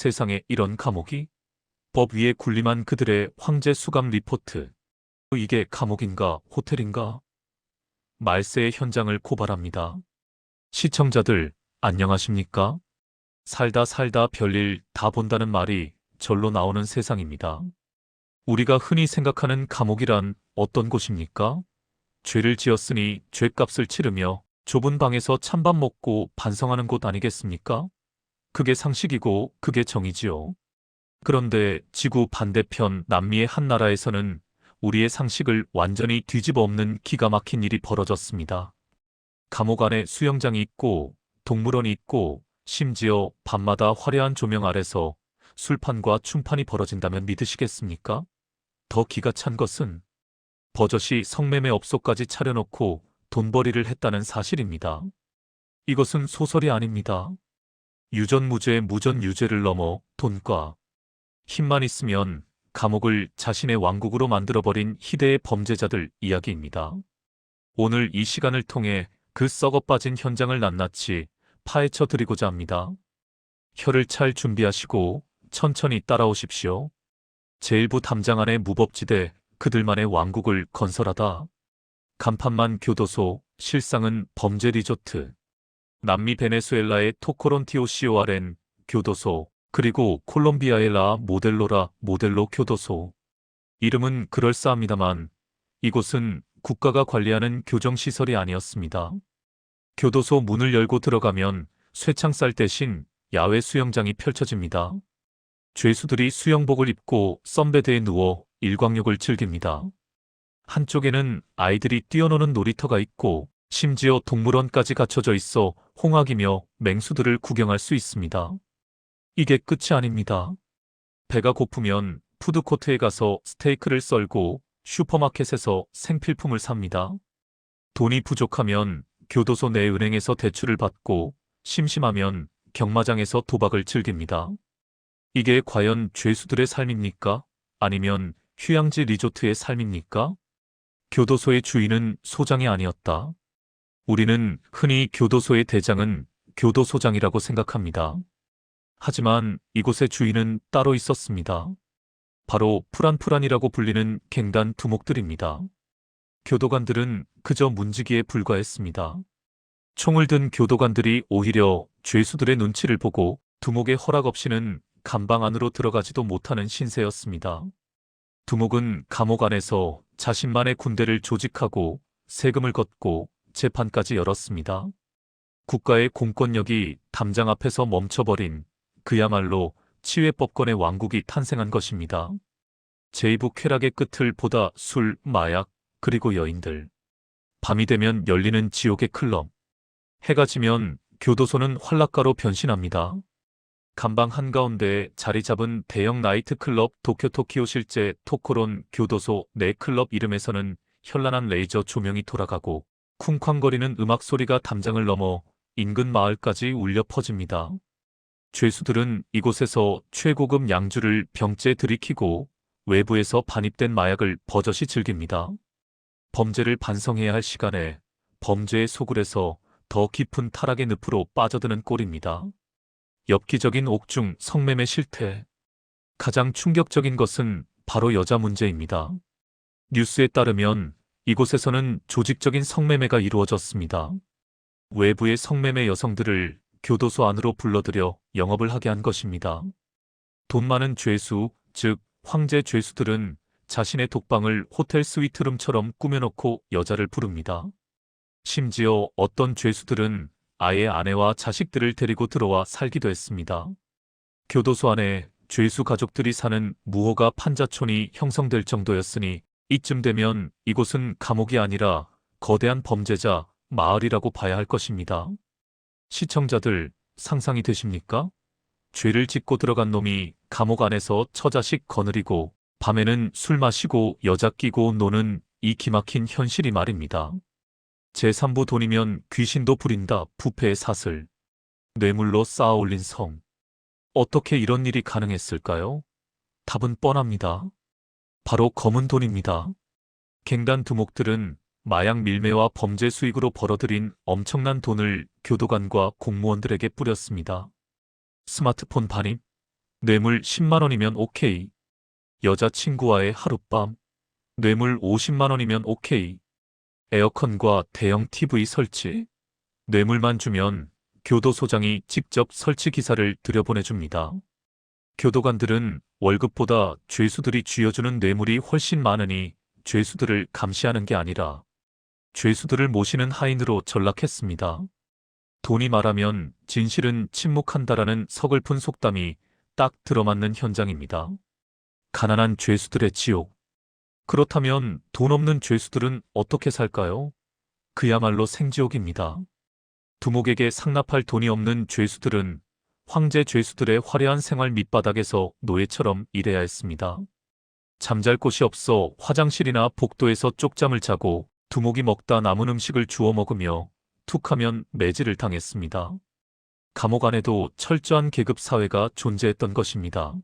세상에 이런 감옥이? 법 위에 군림한 그들의 황제 수감 리포트. 이게 감옥인가 호텔인가? 말세의 현장을 고발합니다. 시청자들, 안녕하십니까? 살다 살다 별일 다 본다는 말이 절로 나오는 세상입니다. 우리가 흔히 생각하는 감옥이란 어떤 곳입니까? 죄를 지었으니 죄값을 치르며 좁은 방에서 찬밥 먹고 반성하는 곳 아니겠습니까? 그게 상식이고 그게 정의지요. 그런데 지구 반대편 남미의 한 나라에서는 우리의 상식을 완전히 뒤집어 엎는 기가 막힌 일이 벌어졌습니다. 감옥 안에 수영장이 있고 동물원이 있고 심지어 밤마다 화려한 조명 아래서 술판과 춤판이 벌어진다면 믿으시겠습니까? 더 기가 찬 것은 버젓이 성매매 업소까지 차려놓고 돈벌이를 했다는 사실입니다. 이것은 소설이 아닙니다. 유전무죄 무전유죄를 넘어 돈과 힘만 있으면 감옥을 자신의 왕국으로 만들어버린 희대의 범죄자들 이야기입니다. 오늘 이 시간을 통해 그 썩어빠진 현장을 낱낱이 파헤쳐 드리고자 합니다. 혀를 찰 준비하시고 천천히 따라오십시오. 제1부 담장 안의 무법지대, 그들만의 왕국을 건설하다. 간판만 교도소, 실상은 범죄 리조트. 남미 베네수엘라의 토코론티오시오아렌 교도소, 그리고 콜롬비아의 라 모델로라 모델로 교도소. 이름은 그럴싸합니다만 이곳은 국가가 관리하는 교정시설이 아니었습니다. 교도소 문을 열고 들어가면 쇠창살 대신 야외 수영장이 펼쳐집니다. 죄수들이 수영복을 입고 썬베드에 누워 일광욕을 즐깁니다. 한쪽에는 아이들이 뛰어노는 놀이터가 있고 심지어 동물원까지 갖춰져 있어 홍학이며 맹수들을 구경할 수 있습니다. 이게 끝이 아닙니다. 배가 고프면 푸드코트에 가서 스테이크를 썰고 슈퍼마켓에서 생필품을 삽니다. 돈이 부족하면 교도소 내 은행에서 대출을 받고 심심하면 경마장에서 도박을 즐깁니다. 이게 과연 죄수들의 삶입니까? 아니면 휴양지 리조트의 삶입니까? 교도소의 주인은 소장이 아니었다. 우리는 흔히 교도소의 대장은 교도소장이라고 생각합니다. 하지만 이곳의 주인은 따로 있었습니다. 바로 프란이라고 불리는 갱단 두목들입니다. 교도관들은 그저 문지기에 불과했습니다. 총을 든 교도관들이 오히려 죄수들의 눈치를 보고 두목의 허락 없이는 감방 안으로 들어가지도 못하는 신세였습니다. 두목은 감옥 안에서 자신만의 군대를 조직하고 세금을 걷고 재판까지 열었습니다. 국가의 공권력이 담장 앞에서 멈춰버린 그야말로 치외법권의 왕국이 탄생한 것입니다. 제2부 쾌락의 끝을 보다 술, 마약, 그리고 여인들. 밤이 되면 열리는 지옥의 클럽. 해가 지면 교도소는 활락가로 변신합니다. 감방 한가운데에 자리 잡은 대형 나이트클럽 도쿄토키오 실제 토코론 교도소 내 클럽 이름에서는 현란한 레이저 조명이 돌아가고 쿵쾅거리는 음악 소리가 담장을 넘어 인근 마을까지 울려 퍼집니다. 죄수들은 이곳에서 최고급 양주를 병째에 들이키고 외부에서 반입된 마약을 버젓이 즐깁니다. 범죄를 반성해야 할 시간에 범죄의 소굴에서 더 깊은 타락의 늪으로 빠져드는 꼴입니다. 엽기적인 옥중 성매매 실태. 가장 충격적인 것은 바로 여자 문제입니다. 뉴스에 따르면 이곳에서는 조직적인 성매매가 이루어졌습니다. 외부의 성매매 여성들을 교도소 안으로 불러들여 영업을 하게 한 것입니다. 돈 많은 죄수, 즉 황제 죄수들은 자신의 독방을 호텔 스위트룸처럼 꾸며놓고 여자를 부릅니다. 심지어 어떤 죄수들은 아예 아내와 자식들을 데리고 들어와 살기도 했습니다. 교도소 안에 죄수 가족들이 사는 무허가 판자촌이 형성될 정도였으니 이쯤 되면 이곳은 감옥이 아니라 거대한 범죄자 마을이라고 봐야 할 것입니다. 시청자들, 상상이 되십니까? 죄를 짓고 들어간 놈이 감옥 안에서 처자식 거느리고 밤에는 술 마시고 여자 끼고 노는 이 기막힌 현실이 말입니다. 제3부 돈이면 귀신도 부린다 부패의 사슬. 뇌물로 쌓아 올린 성. 어떻게 이런 일이 가능했을까요? 답은 뻔합니다. 바로 검은 돈입니다. 갱단 두목들은 마약 밀매와 범죄 수익으로 벌어들인 엄청난 돈을 교도관과 공무원들에게 뿌렸습니다. 스마트폰 반입, 뇌물 10만 원이면 오케이. 여자친구와의 하룻밤. 뇌물 50만 원이면 오케이. 에어컨과 대형 TV 설치. 뇌물만 주면 교도소장이 직접 설치 기사를 들여보내줍니다. 교도관들은 월급보다 죄수들이 쥐어주는 뇌물이 훨씬 많으니 죄수들을 감시하는 게 아니라 죄수들을 모시는 하인으로 전락했습니다. 돈이 말하면 진실은 침묵한다라는 서글픈 속담이 딱 들어맞는 현장입니다. 가난한 죄수들의 지옥. 그렇다면 돈 없는 죄수들은 어떻게 살까요? 그야말로 생지옥입니다. 두목에게 상납할 돈이 없는 죄수들은 황제 죄수들의 화려한 생활 밑바닥에서 노예처럼 일해야 했습니다. 잠잘 곳이 없어 화장실이나 복도에서 쪽잠을 자고 두목이 먹다 남은 음식을 주워 먹으며 툭하면 매질을 당했습니다. 감옥 안에도 철저한 계급 사회가 존재했던 것입니다.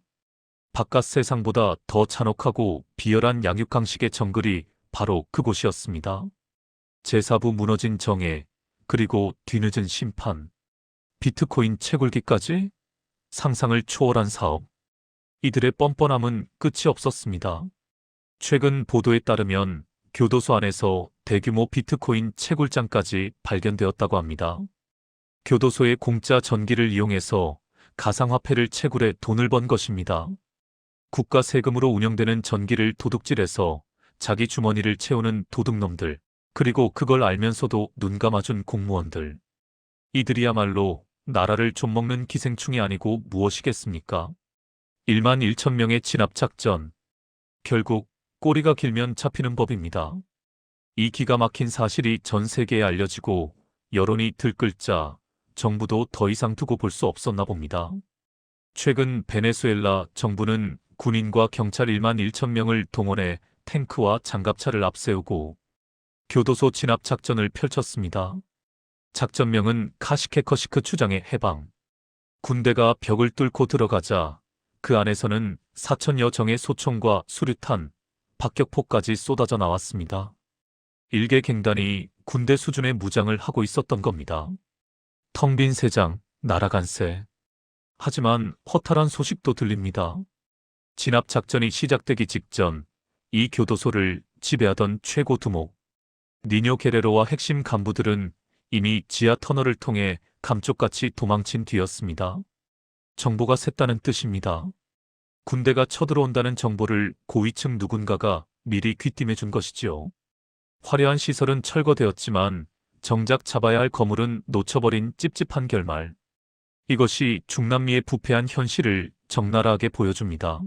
바깥 세상보다 더 잔혹하고 비열한 양육강식의 정글이 바로 그곳이었습니다. 제사부 무너진 정예, 그리고 뒤늦은 심판, 비트코인 채굴기까지 상상을 초월한 사업. 이들의 뻔뻔함은 끝이 없었습니다. 최근 보도에 따르면 교도소 안에서 대규모 비트코인 채굴장까지 발견되었다고 합니다. 교도소의 공짜 전기를 이용해서 가상화폐를 채굴해 돈을 번 것입니다. 국가 세금으로 운영되는 전기를 도둑질해서 자기 주머니를 채우는 도둑놈들, 그리고 그걸 알면서도 눈 감아준 공무원들. 이들이야말로 나라를 좀먹는 기생충이 아니고 무엇이겠습니까? 1만 1천 명의 진압작전. 결국 꼬리가 길면 잡히는 법입니다. 이 기가 막힌 사실이 전 세계에 알려지고 여론이 들끓자 정부도 더 이상 두고 볼 수 없었나 봅니다. 최근 베네수엘라 정부는 군인과 경찰 1만 1천 명을 동원해 탱크와 장갑차를 앞세우고 교도소 진압 작전을 펼쳤습니다. 작전명은 카시케커시크 추장의 해방. 군대가 벽을 뚫고 들어가자 그 안에서는 4천여 정의 소총과 수류탄, 박격포까지 쏟아져 나왔습니다. 일개 갱단이 군대 수준의 무장을 하고 있었던 겁니다. 텅 빈 세장, 날아간 새. 하지만 허탈한 소식도 들립니다. 진압 작전이 시작되기 직전 이 교도소를 지배하던 최고 두목 니뇨 게레로와 핵심 간부들은 이미 지하 터널을 통해 감쪽같이 도망친 뒤였습니다. 정보가 샜다는 뜻입니다. 군대가 쳐들어온다는 정보를 고위층 누군가가 미리 귀띔해 준 것이지요. 화려한 시설은 철거되었지만 정작 잡아야 할 거물은 놓쳐버린 찝찝한 결말. 이것이 중남미의 부패한 현실을 적나라하게 보여줍니다.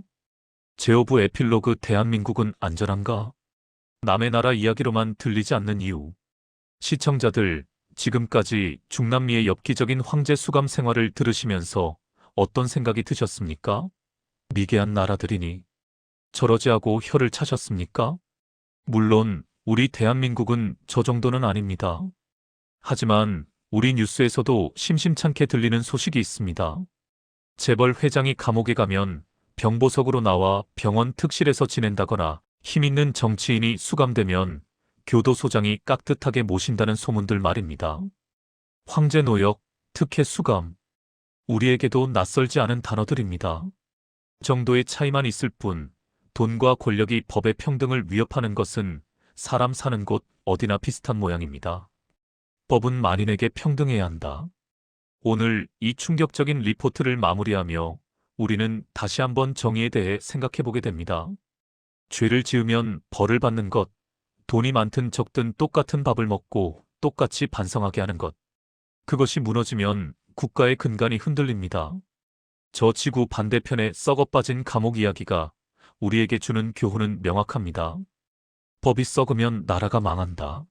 제오브 에필로그. 대한민국은 안전한가? 남의 나라 이야기로만 들리지 않는 이유. 시청자들, 지금까지 중남미의 엽기적인 황제 수감 생활을 들으시면서 어떤 생각이 드셨습니까? 미개한 나라들이니 저러지 하고 혀를 차셨습니까? 물론 우리 대한민국은 저 정도는 아닙니다. 하지만 우리 뉴스에서도 심심찮게 들리는 소식이 있습니다. 재벌 회장이 감옥에 가면 병보석으로 나와 병원 특실에서 지낸다거나 힘있는 정치인이 수감되면 교도소장이 깍듯하게 모신다는 소문들 말입니다. 황제 노역, 특혜 수감. 우리에게도 낯설지 않은 단어들입니다. 정도의 차이만 있을 뿐 돈과 권력이 법의 평등을 위협하는 것은 사람 사는 곳 어디나 비슷한 모양입니다. 법은 만인에게 평등해야 한다. 오늘 이 충격적인 리포트를 마무리하며 우리는 다시 한번 정의에 대해 생각해보게 됩니다. 죄를 지으면 벌을 받는 것, 돈이 많든 적든 똑같은 밥을 먹고 똑같이 반성하게 하는 것. 그것이 무너지면 국가의 근간이 흔들립니다. 저 지구 반대편의 썩어빠진 감옥 이야기가 우리에게 주는 교훈은 명확합니다. 법이 썩으면 나라가 망한다.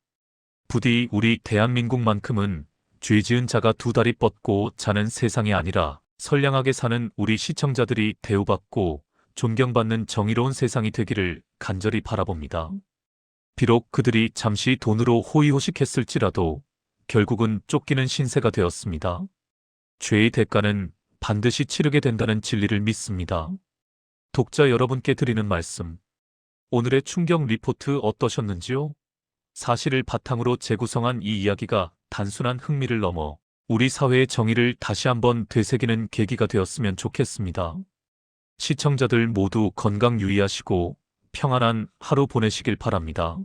부디 우리 대한민국만큼은 죄 지은 자가 두 다리 뻗고 자는 세상이 아니라 선량하게 사는 우리 시청자들이 대우받고 존경받는 정의로운 세상이 되기를 간절히 바라봅니다. 비록 그들이 잠시 돈으로 호의호식했을지라도 결국은 쫓기는 신세가 되었습니다. 죄의 대가는 반드시 치르게 된다는 진리를 믿습니다. 독자 여러분께 드리는 말씀. 오늘의 충격 리포트 어떠셨는지요? 사실을 바탕으로 재구성한 이 이야기가 단순한 흥미를 넘어 우리 사회의 정의를 다시 한번 되새기는 계기가 되었으면 좋겠습니다. 시청자들 모두 건강 유의하시고 평안한 하루 보내시길 바랍니다.